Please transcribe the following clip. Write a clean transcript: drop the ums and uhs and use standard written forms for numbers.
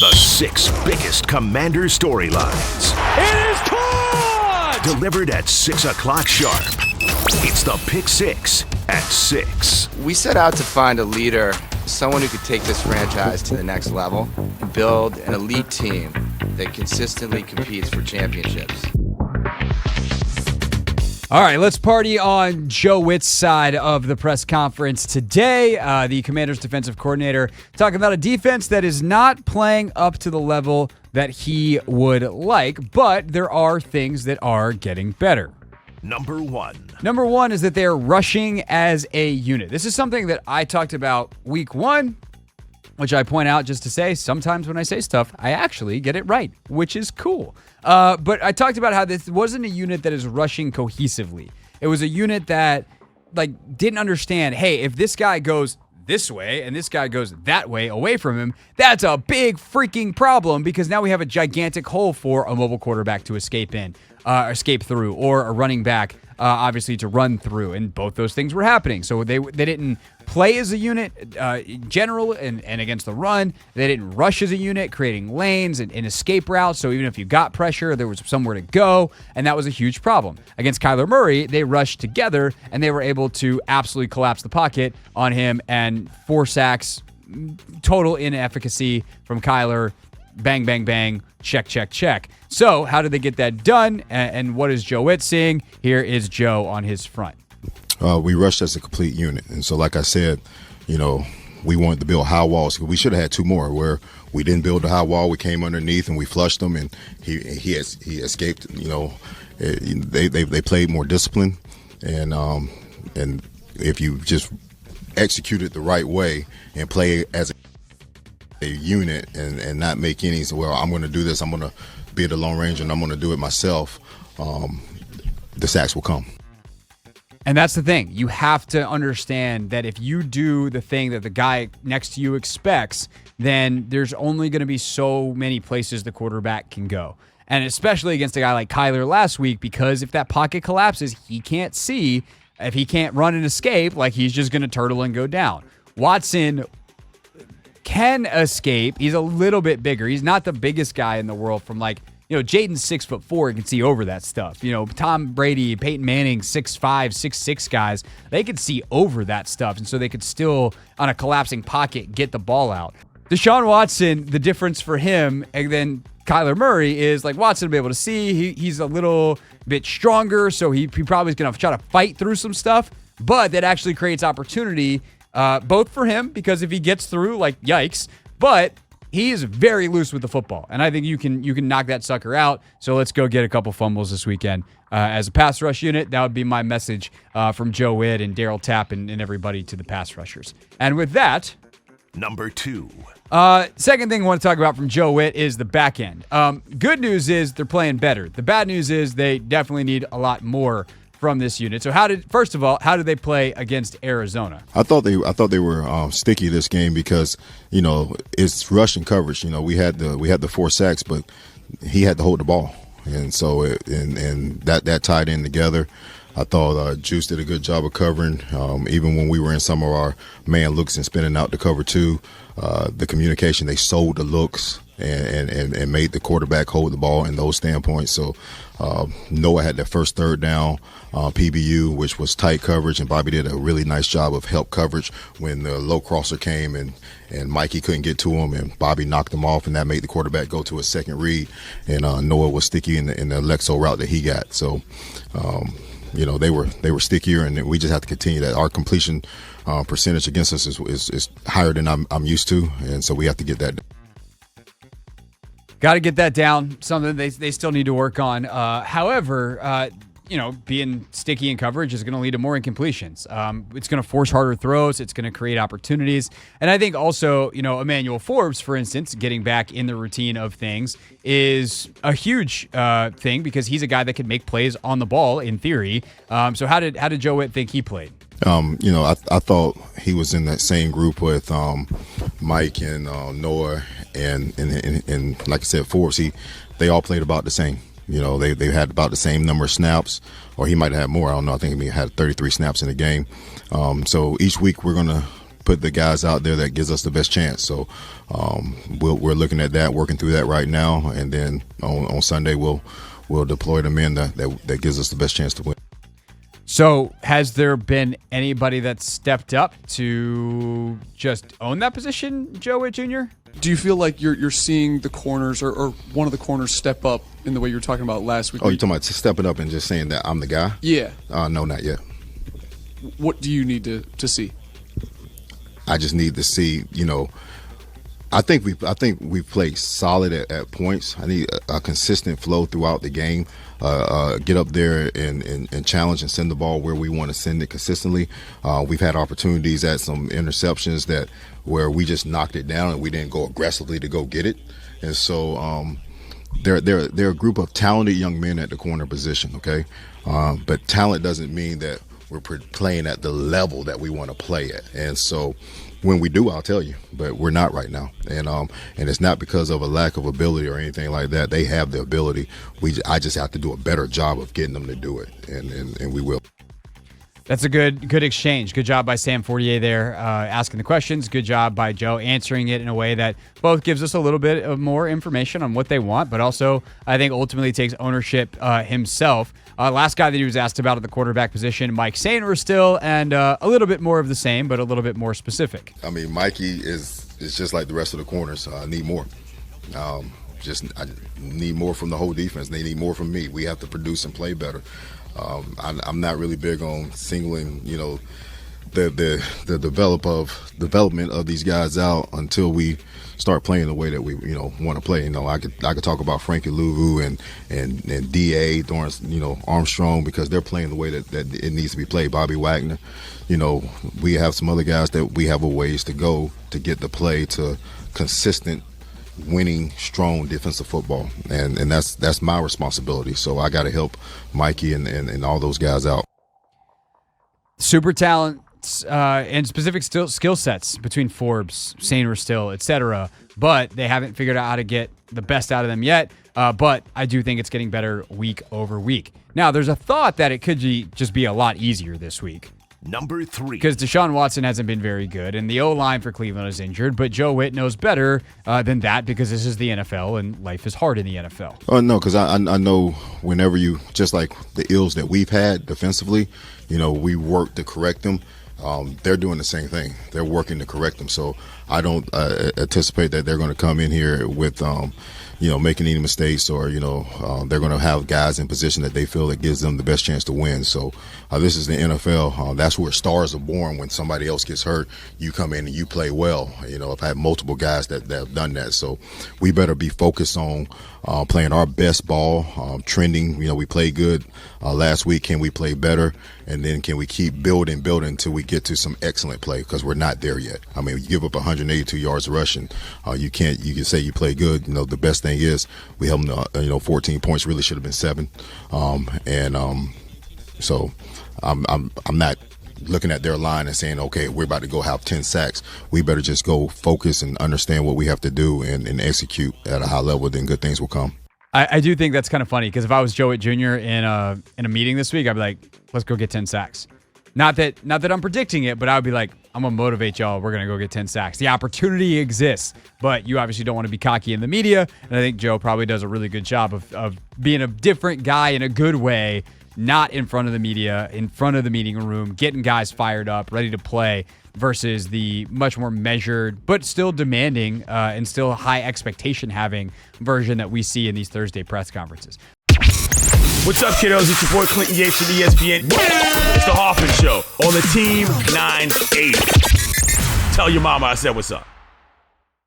The 6 biggest Commander storylines. It is caught! Delivered at 6 o'clock sharp. It's the Pick 6 at 6. We set out to find a leader, someone who could take this franchise to the next level and build an elite team that consistently competes for championships. All right, let's party on Joe Whitt's side of the press conference today. The Commanders' defensive coordinator talking about a defense that is not playing up to the level that he would like, but there are things that are getting better. Number 1. Number 1 is that they're rushing as a unit. This is something that I talked about week 1, which I point out just to say sometimes when I say stuff, I actually get it right, which is cool. But I talked about how this wasn't a unit that is rushing cohesively. It was a unit that didn't understand, hey, if this guy goes this way and this guy goes that way away from him, that's a big freaking problem because now we have a gigantic hole for a mobile quarterback to escape through, or a running back, obviously, to run through. And both those things were happening. So they didn't play as a unit in general and against the run. They didn't rush as a unit, creating lanes and escape routes. So even if you got pressure, there was somewhere to go. And that was a huge problem. Against Kyler Murray, they rushed together and they were able to absolutely collapse the pocket on him, and 4 sacks, total inefficacy from Kyler. Bang, bang, bang, check, check, check. So how did they get that done? And what is Joe Whitt seeing? Here is Joe on his front. We rushed as a complete unit. And so, like I said, we wanted to build high walls. We should have had 2 more where we didn't build the high wall. We came underneath and we flushed him, and he escaped. They played more discipline, and if you just execute it the right way and play as a unit and not make any, well, I'm going to do this, I'm going to be the Lone Ranger and I'm going to do it myself, the sacks will come. And that's the thing. You have to understand that if you do the thing that the guy next to you expects, then there's only going to be so many places the quarterback can go. And especially against a guy like Kyler last week, because if that pocket collapses, he can't see. If he can't run and escape, he's just going to turtle and go down. Watson can escape. He's a little bit bigger. He's not the biggest guy in the world. From Jaden's 6'4" and can see over that stuff. Tom Brady, Peyton Manning, 6'5", 6'6" guys, they could see over that stuff. And so they could still, on a collapsing pocket, get the ball out. Deshaun Watson, the difference for him, and then Kyler Murray is Watson will be able to see. He's a little bit stronger, so he probably is going to try to fight through some stuff. But that actually creates opportunity both for him, because if he gets through, yikes, but he is very loose with the football, and I think you can knock that sucker out. So let's go get a couple fumbles this weekend. As a pass rush unit, that would be my message from Joe Whitt and Daryl Tapp and everybody to the pass rushers. And with that, Number 2. Second thing I want to talk about from Joe Whitt is the back end. Good news is they're playing better. The bad news is they definitely need a lot more from this unit. So how did they play against Arizona? I thought they were sticky this game because it's rushing coverage. We had the 4 sacks, but he had to hold the ball, and so that tied in together. I thought Juice did a good job of covering, even when we were in some of our man looks and spinning out to cover 2. The communication, they sold the looks and made the quarterback hold the ball in those standpoints. So Noah had that first third down PBU, which was tight coverage, and Bobby did a really nice job of help coverage when the low crosser came and Mikey couldn't get to him, and Bobby knocked him off, and that made the quarterback go to a second read, and Noah was sticky in the Lexo route that he got. So they were stickier, and we just have to continue that. Our completion percentage against us is higher than I'm used to, and so we have to get that. Got to get that down. Something they still need to work on. However, being sticky in coverage is going to lead to more incompletions. It's going to force harder throws. It's going to create opportunities. And I think also, Emmanuel Forbes, for instance, getting back in the routine of things is a huge thing, because he's a guy that can make plays on the ball in theory. So how did Joe Whitt think he played? I thought he was in that same group with Mike and Noah and like I said, Forbes. They all played about the same. They had about the same number of snaps, or he might have had more. I don't know. I think he had 33 snaps in the game. So each week we're going to put the guys out there that gives us the best chance. So we're looking at that, working through that right now, and then on Sunday we'll deploy the men that gives us the best chance to win. So has there been anybody that's stepped up to just own that position, Joe Whitt Jr.? Do you feel like you're seeing the corners or one of the corners step up in the way you were talking about last week? Oh, you're talking about stepping up and just saying that I'm the guy? Yeah. No, not yet. What do you need to see? I just need to see, I think we've played solid at points. I need a consistent flow throughout the game. Get up there and challenge and send the ball where we want to send it consistently. We've had opportunities at some interceptions where we just knocked it down and we didn't go aggressively to go get it. And so they're a group of talented young men at the corner position, okay? But talent doesn't mean that we're playing at the level that we want to play at. And so when we do, I'll tell you, but we're not right now. And it's not because of a lack of ability or anything like that. They have the ability. I just have to do a better job of getting them to do it, and we will. That's a good exchange. Good job by Sam Fortier there asking the questions. Good job by Joe answering it in a way that both gives us a little bit of more information on what they want, but also I think ultimately takes ownership himself. Last guy that he was asked about at the quarterback position, Mike Sainristil, and a little bit more of the same, but a little bit more specific. I mean, Mikey is just like the rest of the corners. I need more. I need more from the whole defense. They need more from me. We have to produce and play better. I'm not really big on singling, the development of these guys out until we start playing the way that we want to play. I could talk about Frankie Louvu and DA, Armstrong, because they're playing the way that it needs to be played. Bobby Wagner, we have some other guys that we have a ways to go to get the play to consistent winning, strong defensive football, and that's my responsibility. So I got to help Mikey and all those guys out. Super talents and specific skill sets between Forbes, Sainristil, etc. But they haven't figured out how to get the best out of them yet. But I do think it's getting better week over week. Now, there's a thought that it could just be a lot easier this week. Number 3. Because Deshaun Watson hasn't been very good, and the O-line for Cleveland is injured, but Joe Whitt knows better than that because this is the NFL, and life is hard in the NFL. Oh, no, because I know whenever just like the ills that we've had defensively, we work to correct them. They're doing the same thing. They're working to correct them. So I don't anticipate that they're going to come in here with making any mistakes, or they're going to have guys in position that they feel that gives them the best chance to win. So this is the NFL. That's where stars are born. When somebody else gets hurt, you come in and you play well. I've had multiple guys that have done that. So we better be focused on playing our best ball, trending. We played good last week. Can we play better? And then can we keep building until we get to some excellent play? Because we're not there yet. I mean, you give up 182 yards rushing. You can say you play good. The best thing is we held them 14 points. Really should have been 7. So I'm not looking at their line and saying, okay, we're about to go have 10 sacks. We better just go focus and understand what we have to do and execute at a high level. Then good things will come. I do think that's kind of funny, because if I was Joe Whitt Jr. in a meeting this week, I'd be like, let's go get 10 sacks. Not that I'm predicting it, but I would be like, I'm going to motivate y'all. We're going to go get 10 sacks. The opportunity exists, but you obviously don't want to be cocky in the media. And I think Joe probably does a really good job of being a different guy in a good way, not in front of the media, in front of the meeting room, getting guys fired up, ready to play, versus the much more measured, but still demanding and still high expectation having version that we see in these Thursday press conferences. What's up, kiddos? It's your boy Clinton Yates from ESPN. It's the Hoffman Show on the Team 980. Tell your mama I said what's up.